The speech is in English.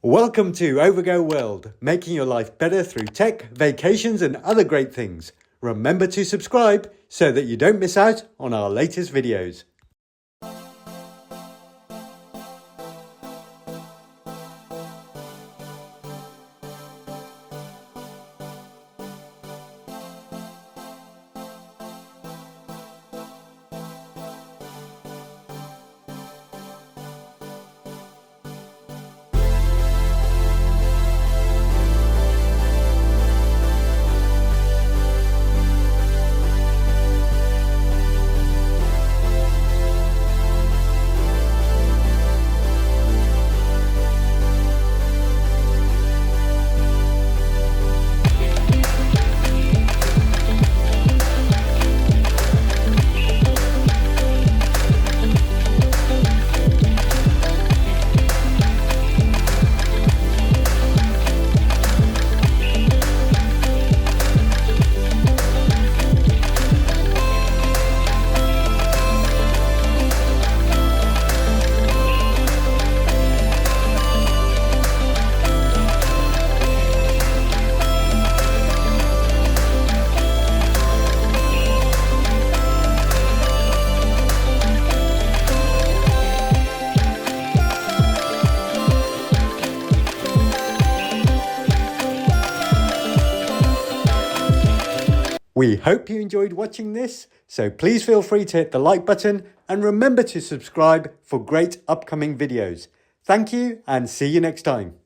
Welcome to Overgo World, making your life better through tech, vacations and other great things. Remember to subscribe so that you don't miss out on our latest videos. We hope you enjoyed watching this, so please feel free to hit the like button and remember to subscribe for great upcoming videos. Thank you and see you next time.